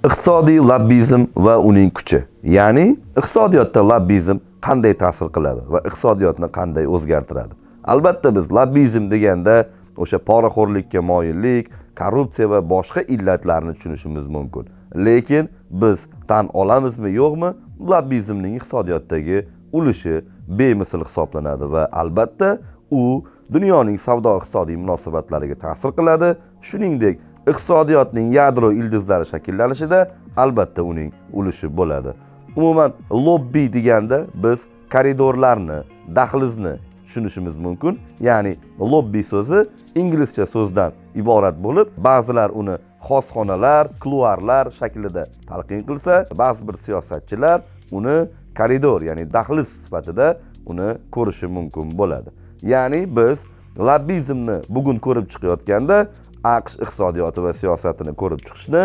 Iqtisodiy lobbizm va uning kuchi. Ya'ni iqtisodiyotda lobbizm qanday ta'sir qiladi va iqtisodiyotni qanday o'zgartiradi? Albatta biz lobbizm deganda o'sha poraxo'rlikka moyillik, korrupsiya va boshqa illatlarni tushunishimiz mumkin. Lekin biz tan olamizmi, yo'qmi, lobbizmning iqtisodiyotdagi ulushi bemisl hisoblanadi va albatta u dunyoning savdo-iqtisodiy munosabatlariga ta'sir qiladi. Shuningdek, iqtisodiyotning yadro ildizlari shakllanishida albatta uning ulushi bo'ladi. Umuman lobbi deganda biz koridorlarni, dahlizni tushunishimiz mumkin. Ya'ni lobbi so'zi inglizcha so'zdan iborat bo'lib, ba'zilar uni xosxonalar, kluarlar shaklida talqin qilsa, ba'zi bir siyosatchilar uni koridor, ya'ni dahliz sifatida uni ko'rishi mumkin bo'ladi. Ya'ni biz lobbizmni bugun ko'rib chiqayotganda AQSh iqtisodiyoti va siyosatini ko'rib chiqishni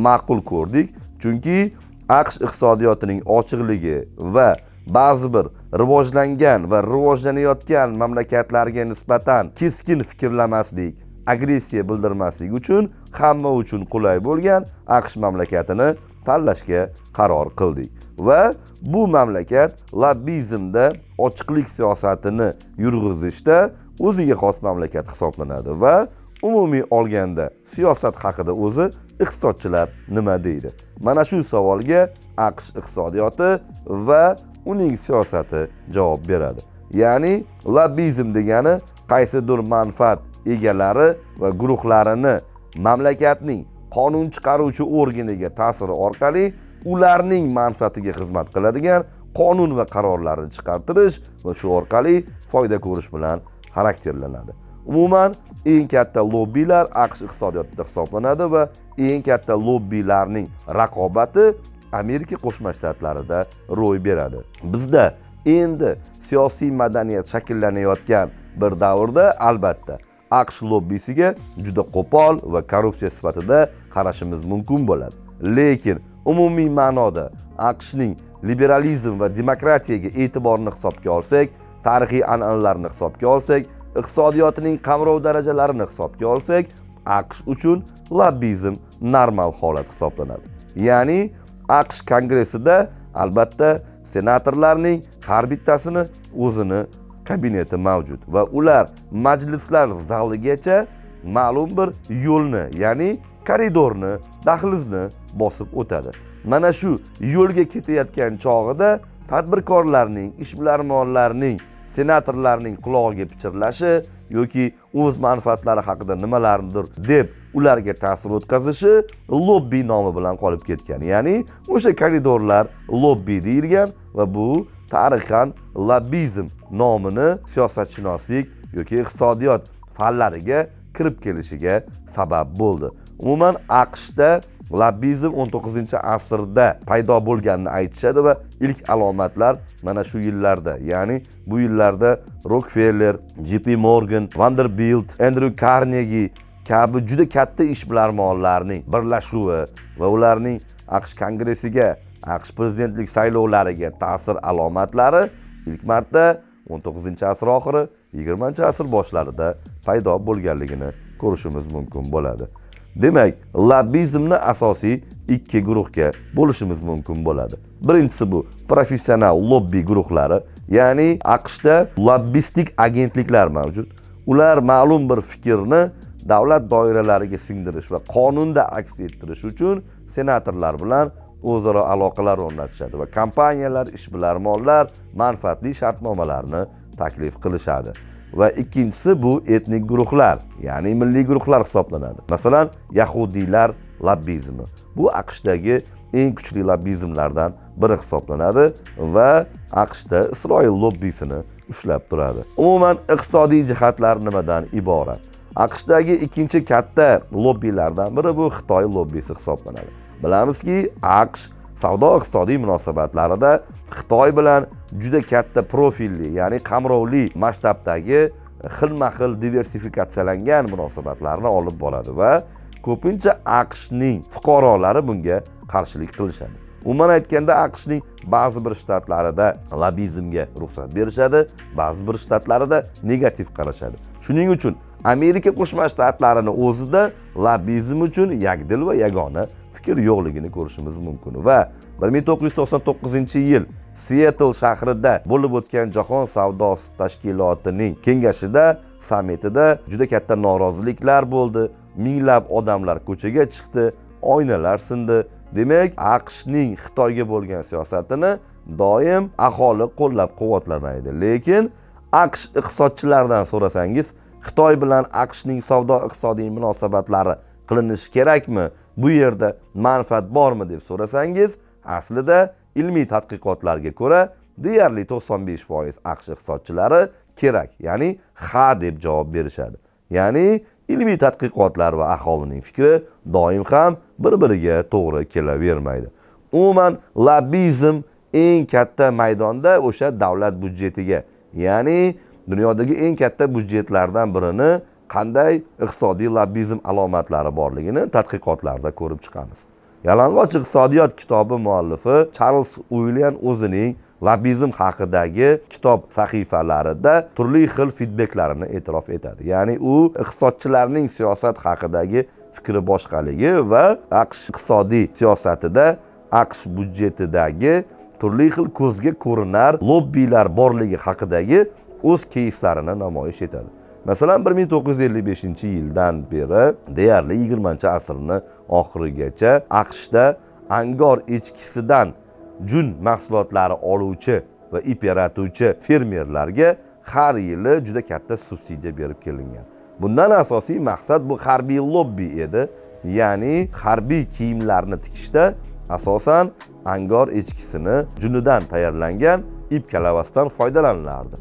ma'qul ko'rdik. Chunki AQSh iqtisodiyotining ochiqligi va ba'zi bir rivojlangan va rivojlanayotgan mamlakatlarga nisbatan keskin fikrlamaslik, agressiya bildirmaslik uchun hamma uchun qulay bo'lgan AQSh mamlakatini tanlashga qaror qildik. Va bu mamlakat lobbizmda ochiqlik siyosatini yurg'izishda o'ziga xos mamlakat hisoblanadi va umumiy olganda siyosat haqida o'zi iqtisodchilar nima deydi? Mana shu savolga AQSh iqtisodiyoti va uning siyosati javob beradi. Ya'ni lobbizm degani qaysidir manfaat egalari va guruhlarini mamlakatning qonun chiqaruvchi organiga ta'siri orqali ularning manfaatiga xizmat qiladigan qonun va qarorlarni chiqartirish va shu orqali foyda ko'rish bilan xarakterlanadi. Umuman eng katta lobbilar AQSh iqtisodiyotida hisoblanadi va eng katta lobbilarning raqobati Amerika Qo'shma Shtatlarida ro'y beradi. Bizda endi siyosiy madaniyat shakllanayotgan bir davrda albatta AQSh lobbisiga juda qo'pol va korrupsiya sifatida qarashimiz mumkin bo'ladi. Lekin umumiy ma'noda AQShning liberalizm va demokratiyaga e'tiborini hisobga olsak, tarixiy an'analarni hisobga olsak, iqtisodiyotining qamrov darajalarini hisobga olsak, AQSh uchun lobbizm normal holat hisoblanadi. Ya'ni AQSh kongressida albatta senatorlarning har bittasini o'zini kabineti mavjud va ular majlislar zaligacha ma'lum bir yo'lni, ya'ni koridorni, dahlizni bosib o'tadi. Mana shu yo'lga ketayotgan chog'ida tadbirkorlarning, ishbilarmonlarning, senatorlarning qulog'iga pichirlashi yoki o'z manfaatlari haqida nimalarnidir deb ularga ta'sir o'tkazishi lobbi nomi bilan qolib ketgan. Ya'ni o'sha koridorlar lobbi deyilgan va bu tarixan lobbizm nomini siyosatshunoslik yoki iqtisodiyot fanlariga kirib kelishiga sabab bo'ldi. Umuman AQShda lobbizm 19-asrda paydo bo'lganini aytishadi va ilk alomatlar mana shu yillarda, ya'ni bu yillarda Rockefeller, JP Morgan, Vanderbilt, Andrew Carnegie kabi juda katta ishbilarmonlarning birlashuvi va ularning AQSh kongressiga, AQSh prezidentlik saylovlariga ta'sir alomatlari ilk marta 19-asr oxiri, 20-asr boshlarida paydo bo'lganligini ko'rishimiz mumkin bo'ladi. Demak, lobbizmni asosiy ikki guruhga bo'lishimiz mumkin bo'ladi. Birinchisi bu professional lobbi guruhlari, ya'ni AQShda lobbistik agentliklar mavjud. Ular ma'lum bir fikrni davlat doiralariga singdirish va qonunda aks ettirish uchun senatorlar bilan o'zaro aloqalar o'rnatishadi va kompaniyalar, ishbilarmonlar manfaatli shartnomalarni taklif qilishadi. Va ikkinchisi bu etnik guruhlar, ya'ni milliy guruhlar hisoblanadi. Masalan, yahudiylar lobbizmi. Bu AQShdagi eng kuchli lobbizmlardan biri hisoblanadi va AQShda Isroil lobbisini ushlab turadi. Umuman iqtisodiy jihatlar nimadan iborat? AQShdagi ikkinchi katta lobbilardan biri bu Xitoy lobbisi hisoblanadi. Bilamizki, AQSh savdo-iqtisodiy munosabatlarida Xitoy bilan juda katta profilli, ya'ni qamrovli masshtabdagi xilma-xil diversifikatsiyalangan munosabatlarni olib boradi va ko'pincha AQShning fuqarolari bunga qarshilik qilishadi. Umuman aytganda AQShning ba'zi bir shtatlarida lobbizmga ruxsat berishadi, ba'zi bir shtatlarida negativ qarashadi. Shuning uchun Amerika Qo'shma Shtatlarining o'zida lobbizm uchun yakdil va yagona fikr yo'qligini ko'rishimiz mumkin. Va 1999-yil Seattle shahrida bo'lib o'tgan Jahon savdo tashkilotining kengashida, sammitida juda katta noroziliklar bo'ldi. Minglab odamlar ko'chaga chiqdi, oynalar sindi. Demak, AQShning Xitoyga bo'lgan siyosatini doim aholi qo'llab-quvvatlamaydi. Lekin AQSh iqtisodchilaridan so'rasangiz, Xitoy bilan AQShning savdo-iqtisodiy munosabatlari qilinishi kerakmi? Bu yerda manfaat bormi deb so'rasangiz, aslida ilmiy tadqiqotlarga ko'ra deyarli 95% AQSh iqtisodchilari kerak, ya'ni ha deb javob berishadi. Ya'ni ilmiy tadqiqotlar va aholining fikri doim ham bir-biriga to'g'ri kelavermaydi. Umuman lobbizm eng katta maydonda o'sha davlat budjetiga, ya'ni dunyodagi eng katta budjetlardan birini qanday iqtisodiy lobbizm alomatlari borligini tadqiqotlarda ko'rib chiqamiz. Yalang'och iqtisodiyot kitobi muallifi Charles Uillian o'zining lobbizm haqidagi kitob sahifalarida turli xil feedbacklarini e'tirof etadi. Ya'ni u iqtisodchilarning siyosat haqidagi fikri boshqaligi va AQSh iqtisodiy siyosatida AQSh budjetidagi turli xil ko'zga ko'rinar lobbiylar borligi haqidagi o'z keyslarini namoyish etadi. Masalan, 1955-yildan beri deyarli 20-asrning oxirigacha AQShda angor echkisidan jun mahsulotlari oluvchi va ip yaratuvchi fermerlarga har yili juda katta subsidiya berib kelingan. Bundan asosiy maqsad bu harbiy lobbi edi. Ya'ni harbiy kiyimlarni tikishda asosan angor echkisini junidan tayyorlangan ip kalavasidan foydalanilardi.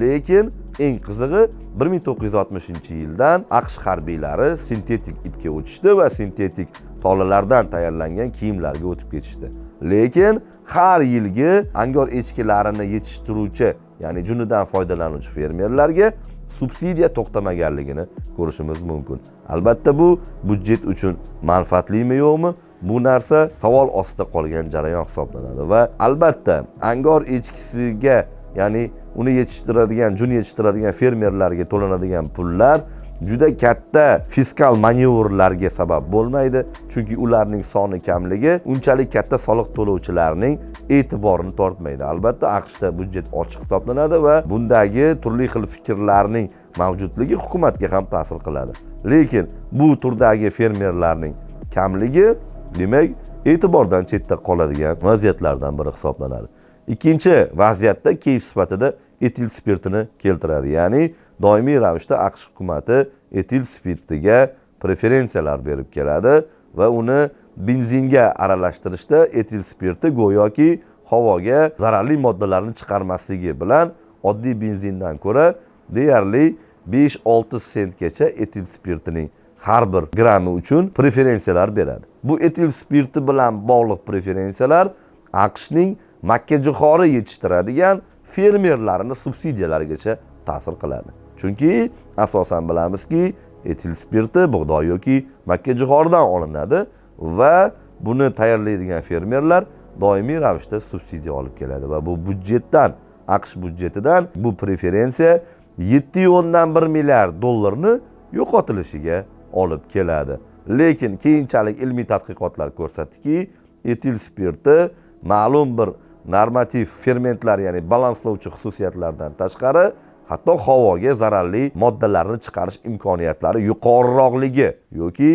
Lekin eng qizig'i 1960-yildan AQSh harbiylari sintetik ipga o'tishdi va sintetik tolalardan tayyorlangan kiyimlarga o'tib ketishdi. Lekin har yilgi angor echkilarini yetishtiruvchi, ya'ni junidan foydalanuvchi fermerlarga subsidiya to'xtamaganligini ko'rishimiz mumkin. Albatta bu budjet uchun manfaatlimi yo'qmi? Bu narsa savol ostida qolgan jarayon hisoblanadi va albatta angor echkisiga, ya'ni uni yetishtiradigan, jun yetishtiradigan fermerlarga to'lanadigan pullar juda katta fiskal manevrlarga sabab bo'lmaydi, chunki ularning soni kamligi unchalik katta soliq to'lovchilarning e'tiborini tortmaydi. Albatta, AQShda budjet ochiq hisoblanadi va bundagi turli xil fikrlarning mavjudligi hukumatga ham ta'sir qiladi. Lekin bu turdagi fermerlarning kamligi, demak, e'tibordan chetda qoladigan vaziyatlardan biri hisoblanadi. Ikkinchi vaziyatda keyf sifatida etil spirtini keltiradi. Ya'ni doimiy ravishda AQSh hukumati etil spirtiga preferensiyalar berib keladi va uni benzinga aralashtirishda etil spirti go'yoki havoga zararli moddalarni chiqarmasligi bilan oddiy benzindan ko'ra deyarli 5-6 sentgacha etil spirtining har bir grammi uchun preferensiyalar beradi. Bu etil spirti bilan bog'liq preferensiyalar AQShning makkajixori yetishtiradigan fermerlarni subsidiyalarigacha ta'sir qiladi. Chunki asosan bilamizki, etil spirti bug'doy yoki makkajixoridan olinadi va buni tayyorlaydigan fermerlar doimiy ravishda subsidiya olib keladi va bu budjetdan, AQSh budjetidan bu preferensiya 7,1 milliard dollarni yo'qotilishiga olib keladi. Lekin keyinchalik ilmiy tadqiqotlar ko'rsatdiki, etil spirti ma'lum bir normativ fermentlar, ya'ni balanslovchi xususiyatlardan tashqari, hatto havoga zararli moddalarni chiqarish imkoniyatlari yuqoriroqligi yoki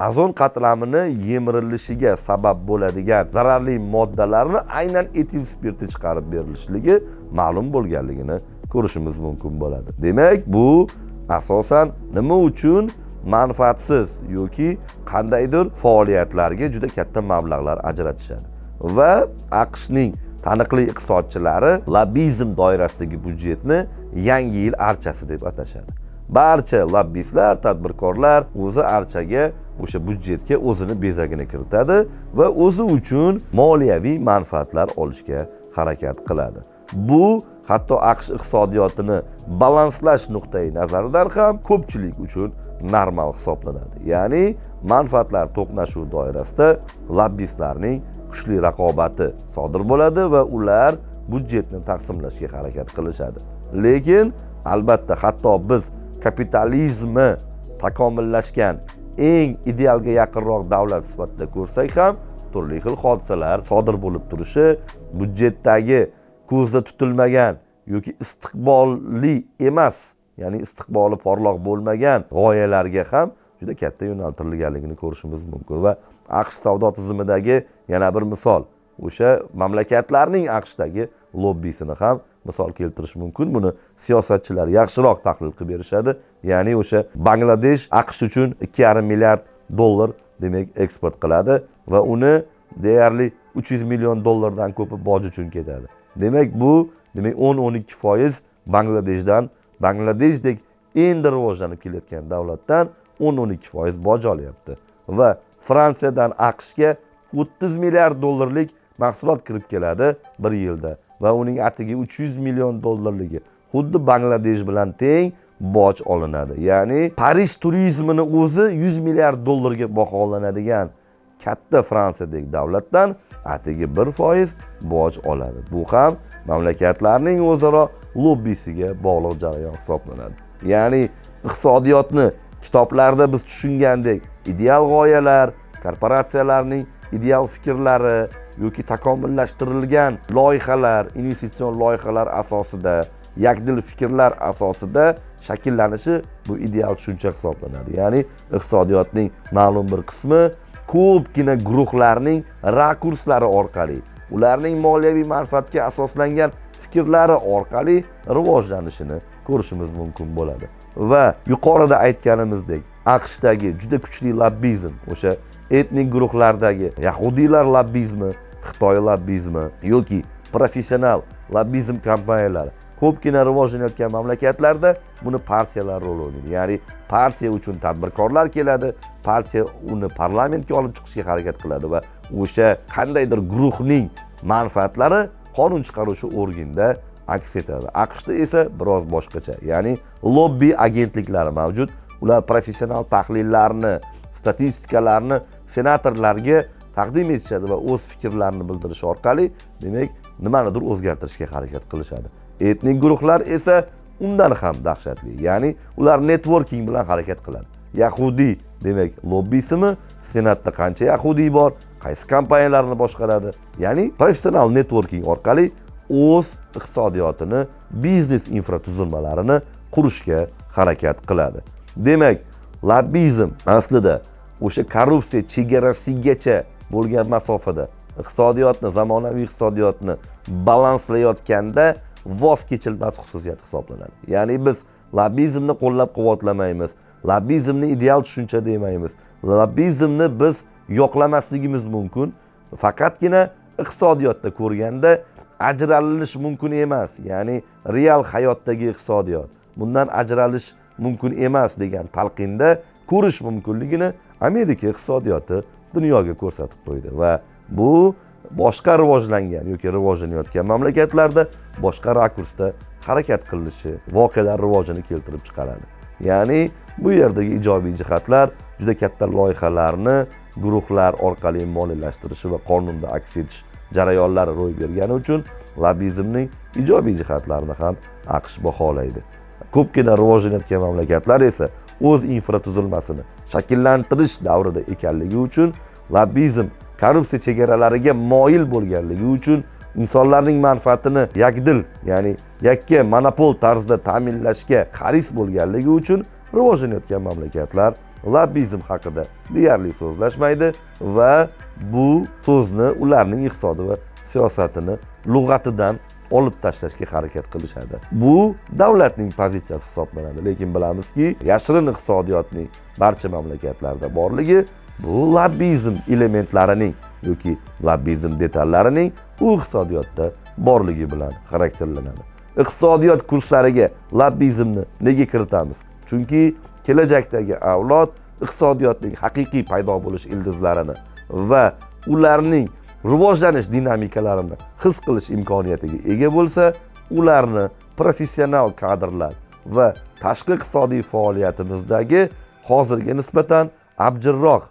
ozon qatlamini yemirilishiga sabab bo'ladigan zararli moddalarni aynan etil spirti chiqarib berilishligi ma'lum bo'lganligini ko'rishimiz mumkin bo'ladi. Demak, bu asosan nima uchun manfaatsiz yoki qandaydir faoliyatlarga juda katta mablag'lar ajratishadi. Va AQShning taniqli iqtisodchilari lobbizm doirasidagi budjetni yangi yil archasi deb atashadi. Barcha lobbistlar, tadbirkorlar o'zi archaga, o'sha budjetga o'zini bezagini kiritadi va o'zi uchun moliyaviy manfaatlar olishga harakat qiladi. Bu hatto AQSh iqtisodiyotini balanslash nuqtai nazaridan ham ko'pchilik uchun normal hisoblanadi. Ya'ni manfaatlar to'qnashuv doirasida lobbistlarning kuchli raqobati sodir bo'ladi va ular budjetni taqsimlashga harakat qilishadi. Lekin albatta hatto biz kapitalizmi takomillashgan eng idealga yaqinroq davlat sifatida ko'rsak ham turli xil hodisalar sodir bo'lib turishi, budjetdagi ko'zda tutilmagan yoki istiqbolli emas, ya'ni istiqboli porloq bo'lmagan g'oyalarga ham juda katta yo'naltirilganligini ko'rishimiz mumkin. Va AQSh savdo tizimidagi yana bir misol, o'sha mamlakatlarning AQShdagi lobbisini ham misol keltirish mumkin. Buni siyosatchilar yaxshiroq tahlil qilib berishadi. Ya'ni o'sha Bangladesh AQSh uchun 2,5 milliard dollar demak eksport qiladi va uni deyarli 300 million dollardan ko'pi boj uchun ketadi. Demak bu 10-12% Bangladeshdek endi rivojlanib kelayotgan davlatdan 10-12% boj olyapti. Va Fransiyadan AQShga 30 milliard dollarlik mahsulot kirib keladi bir yilda va uning atiga 300 million dollarligi xuddi Bangladesh bilan teng boj olinadi. Ya'ni Parij turizmini o'zi 100 milliard dollarga baholanadigan katta Fransiyadagi davlatdan atigi 1% boj oladi. Bu ham mamlakatlarning o'zaro lobbisiga bog'liq jarayon hisoblanadi. Ya'ni iqtisodiyotni kitoblarda biz tushungandek ideal g'oyalar, korporatsiyalarning ideal fikrlari yoki takomillashtirilgan loyihalar, investitsion loyihalar asosida, yakdil fikrlar asosida shakllanishi bu ideal tushuncha hisoblanadi. Ya'ni iqtisodiyotning ma'lum bir qismi ko'pgina guruhlarning rakurslari orqali, ularning moliyaviy manfaatga asoslangan fikrlari orqali rivojlanishini ko'rishimiz mumkin bo'ladi. Va yuqorida aytganimizdek, AQShdagi juda kuchli lobbizm, o'sha etnik guruhlardagi yahudiylar lobbizmi, Xitoy lobbizmi yoki professional lobbizm kompaniyalari ko'pgina rivojlanayotgan mamlakatlarda buni partiyalar rol o'ynaydi. Ya'ni partiya uchun tadbirkorlar keladi, partiya uni parlamentga olib chiqishga harakat qiladi va o'sha qandaydir guruhning manfaatlari qonun chiqaruvchi organda aks etadi. AQShda esa biroz boshqacha. Ya'ni lobbi agentliklari mavjud. Ular professional tahlillarni, statistikalarni senatorlarga taqdim etishadi va o'z fikrlarini bildirish orqali demak nimanidir o'zgartirishga harakat qilishadi. Etnik guruhlar esa undan ham dahshatli. Ya'ni ular networking bilan harakat qiladi. Yahudi demak lobbisimi, senatda qancha yahudi bor, qaysi kompaniyalarni boshqaradi? Ya'ni professional networking orqali o'z iqtisodiyotini, biznes infratuzilmalarini qurishga harakat qiladi. Demak, lobbizm aslida o'sha korrupsiya chegarasigacha bo'lgan masofada iqtisodiyotni, zamonaviy iqtisodiyotni balanslayotganda voz kechilmas xususiyat hisoblanadi. Ya'ni biz lobbizmni qo'llab-quvvatlamaymiz, lobbizmni ideal tushuncha demaymiz. Lobbizmni biz yoqlamasligimiz mumkin. Faqatgina iqtisodiyotda ko'rganda ajralish mumkin emas. Ya'ni real hayotdagi iqtisodiyot bundan ajralish mumkin emas degan talqinda ko'rish mumkinligini Amerika iqtisodiyoti dunyoga ko'rsatib qo'ydi va bu boshqa rivojlangan yoki rivojlanayotgan mamlakatlarda boshqa rakursda harakat qilinishi voqealar rivojini keltirib chiqaradi. Ya'ni bu yerdagi ijobiy jihatlar juda katta loyihalarni guruhlar orqali moliyalashtirishi va qonunda aks etish jarayonlari ro'y bergani uchun lobbizmning ijobiy jihatlarini ham AQSh baholaydi. Ko'pgina rivojlanayotgan mamlakatlar esa o'z infratuzilmasini shakllantirish davrida ekanligi uchun lobbizm korrupsiya chegaralariga moyil bo'lganligi uchun insonlarning manfaatini yakdil, ya'ni yakka monopol tarzda ta'minlashga haris bo'lganligi uchun rivojlanayotgan mamlakatlar lobbizm haqida deyarli so'zlashmaydi va bu so'zni ularning iqtisodi va siyosatini lug'atidan olib tashlashga harakat qilishadi. Bu davlatning pozitsiyasi hisoblanadi, lekin bilamizki, yashirin iqtisodiyotning barcha mamlakatlarda borligi bu lobbizm elementlarining yoki lobbizm detallarining u iqtisodiyotda borligi bilan xarakterlanadi. Iqtisodiyot kurslariga lobbizmni nega kiritamiz? Chunki kelajakdagi avlod iqtisodiyotning haqiqiy paydo bo'lish ildizlarini va ularning rivojlanish dinamikalarini his qilish imkoniyatiga ega bo'lsa, ularni professional kadrlar va tashqi iqtisodiy faoliyatimizdagi hozirga nisbatan abjirroq,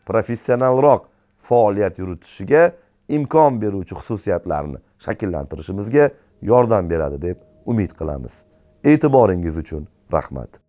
professionalroq faoliyat yuritishiga imkon beruvchi xususiyatlarni shakllantirishimizga yordam beradi deb umid qilamiz. E'tiboringiz uchun rahmat.